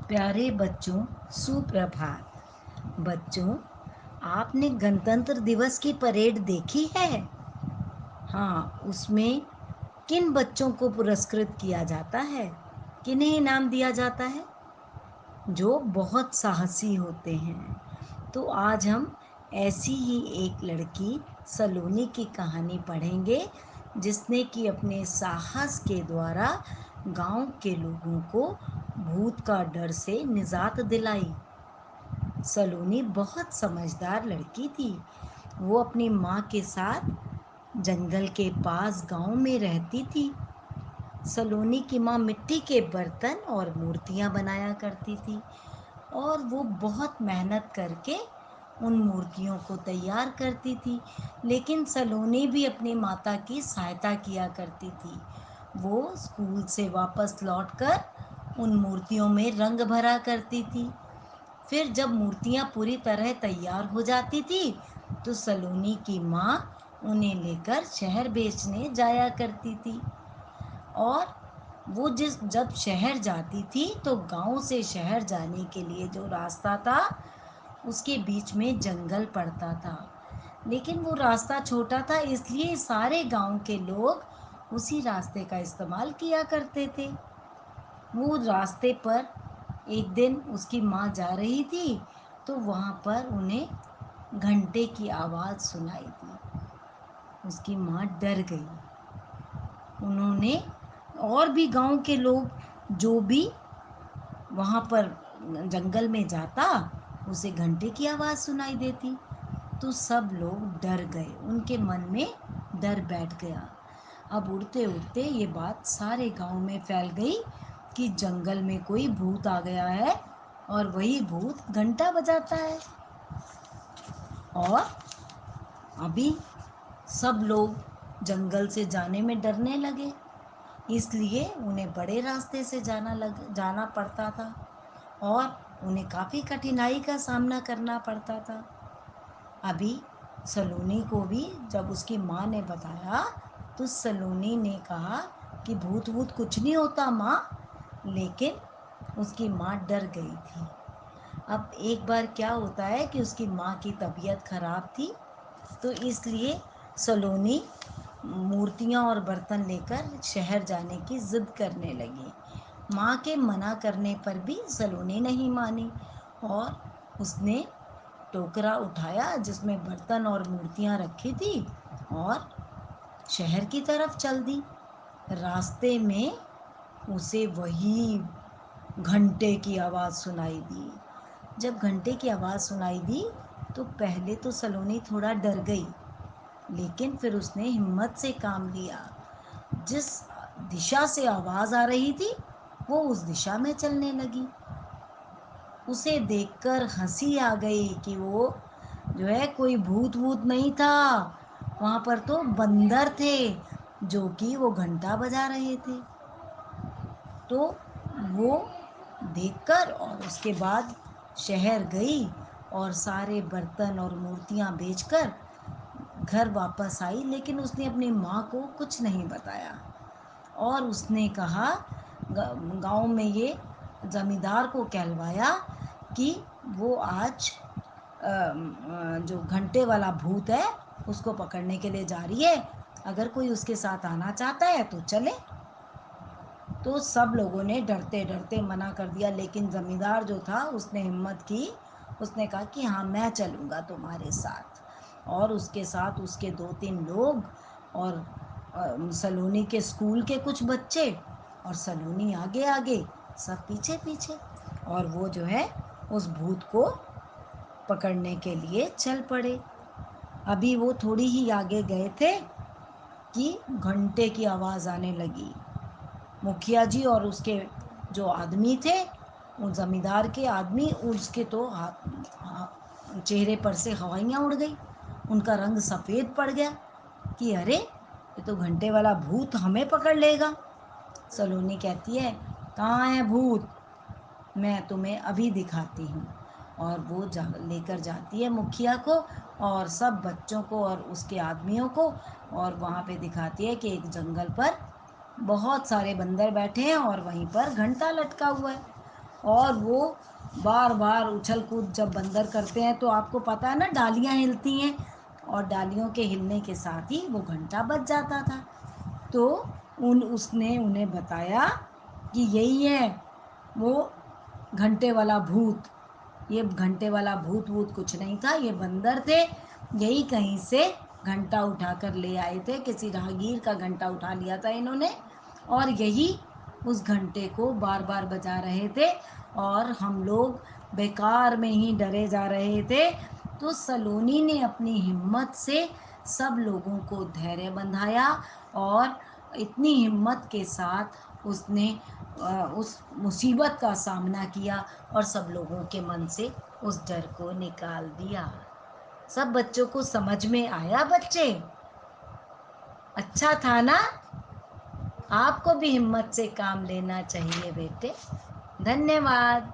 प्यारे बच्चों, सुप्रभात। बच्चों, आपने गणतंत्र दिवस की परेड देखी है? हाँ, उसमें किन बच्चों को पुरस्कृत किया जाता है? किन्हें इनाम दिया जाता है? जो बहुत साहसी होते हैं। तो आज हम ऐसी ही एक लड़की सलोनी की कहानी पढ़ेंगे, जिसने कि अपने साहस के द्वारा गांव के लोगों को भूत का डर से निजात दिलाई। सलोनी बहुत समझदार लड़की थी। वो अपनी माँ के साथ जंगल के पास गांव में रहती थी। सलोनी की माँ मिट्टी के बर्तन और मूर्तियाँ बनाया करती थी, और वो बहुत मेहनत करके उन मूर्तियों को तैयार करती थी। लेकिन सलोनी भी अपनी माता की सहायता किया करती थी। वो स्कूल से वापस लौटकर उन मूर्तियों में रंग भरा करती थी। फिर जब मूर्तियाँ पूरी तरह तैयार हो जाती थी, तो सलोनी की माँ उन्हें लेकर शहर बेचने जाया करती थी। और वो जब शहर जाती थी, तो गांव से शहर जाने के लिए जो रास्ता था, उसके बीच में जंगल पड़ता था। लेकिन वो रास्ता छोटा था, इसलिए सारे गांव के लोग उसी रास्ते का इस्तेमाल किया करते थे। वो रास्ते पर एक दिन उसकी माँ जा रही थी, तो वहाँ पर उन्हें घंटे की आवाज़ सुनाई दी। उसकी माँ डर गई। उन्होंने और भी गांव के लोग, जो भी वहाँ पर जंगल में जाता, उसे घंटे की आवाज़ सुनाई देती। तो सब लोग डर गए, उनके मन में डर बैठ गया। अब उड़ते उड़ते ये बात सारे गांव में फैल गई कि जंगल में कोई भूत आ गया है, और वही भूत घंटा बजाता है। और अभी सब लोग जंगल से जाने में डरने लगे, इसलिए उन्हें बड़े रास्ते से जाना पड़ता था, और उन्हें काफ़ी कठिनाई का सामना करना पड़ता था। अभी सलोनी को भी जब उसकी माँ ने बताया, तो सलोनी ने कहा कि भूत वूत कुछ नहीं होता माँ। लेकिन उसकी माँ डर गई थी। अब एक बार क्या होता है कि उसकी माँ की तबीयत खराब थी, तो इसलिए सलोनी मूर्तियाँ और बर्तन लेकर शहर जाने की जिद करने लगी। माँ के मना करने पर भी सलोनी नहीं मानी, और उसने टोकरा उठाया जिसमें बर्तन और मूर्तियाँ रखी थी, और शहर की तरफ चल दी। रास्ते में उसे वही घंटे की आवाज़ सुनाई दी। जब घंटे की आवाज़ सुनाई दी, तो पहले तो सलोनी थोड़ा डर गई, लेकिन फिर उसने हिम्मत से काम लिया। जिस दिशा से आवाज़ आ रही थी, वो उस दिशा में चलने लगी। उसे देखकर हंसी आ गई कि वो जो है कोई भूत वूत नहीं था, वहाँ पर तो बंदर थे, जो कि वो घंटा बजा रहे थे। तो वो देखकर और उसके बाद शहर गई, और सारे बर्तन और मूर्तियाँ बेचकर घर वापस आई। लेकिन उसने अपनी माँ को कुछ नहीं बताया, और उसने कहा, गांव में ये जमींदार को कहलवाया कि वो आज जो घंटे वाला भूत है, उसको पकड़ने के लिए जा रही है। अगर कोई उसके साथ आना चाहता है तो चले। तो सब लोगों ने डरते डरते मना कर दिया, लेकिन जमींदार जो था, उसने हिम्मत की। उसने कहा कि हाँ, मैं चलूँगा तुम्हारे साथ। और उसके साथ उसके दो तीन लोग, और सलोनी के स्कूल के कुछ बच्चे, और सलोनी आगे आगे, सब पीछे पीछे। और वो जो है उस भूत को पकड़ने के लिए चल पड़े। अभी वो थोड़ी ही आगे गए थे कि घंटे की आवाज़ आने लगी। मुखिया जी और उसके जो आदमी थे, उन जमींदार के आदमी, उसके तो चेहरे पर से हवाइयाँ उड़ गई। उनका रंग सफ़ेद पड़ गया कि अरे, ये तो घंटे वाला भूत हमें पकड़ लेगा। सलोनी कहती है, कहाँ है भूत, मैं तुम्हें अभी दिखाती हूँ। और वो लेकर जाती है मुखिया को और सब बच्चों को और उसके आदमियों को, और वहाँ पे दिखाती है कि एक जंगल पर बहुत सारे बंदर बैठे हैं, और वहीं पर घंटा लटका हुआ है। और वो बार बार उछल कूद जब बंदर करते हैं तो आपको पता है ना, डालियां हिलती हैं, और डालियों के हिलने के साथ ही वो घंटा बज जाता था। तो उसने उन्हें बताया कि यही है वो घंटे वाला भूत। ये घंटे वाला भूत वूत कुछ नहीं था, ये बंदर थे, यही कहीं से घंटा उठा कर ले आए थे, किसी राहगीर का घंटा उठा लिया था इन्होंने, और यही उस घंटे को बार बार बजा रहे थे, और हम लोग बेकार में ही डरे जा रहे थे। तो सलोनी ने अपनी हिम्मत से सब लोगों को धैर्य बंधाया, और इतनी हिम्मत के साथ उसने उस मुसीबत का सामना किया और सब लोगों के मन से उस डर को निकाल दिया। सब बच्चों को समझ में आया बच्चे? अच्छा था ना? आपको भी हिम्मत से काम लेना चाहिए बेटे। धन्यवाद।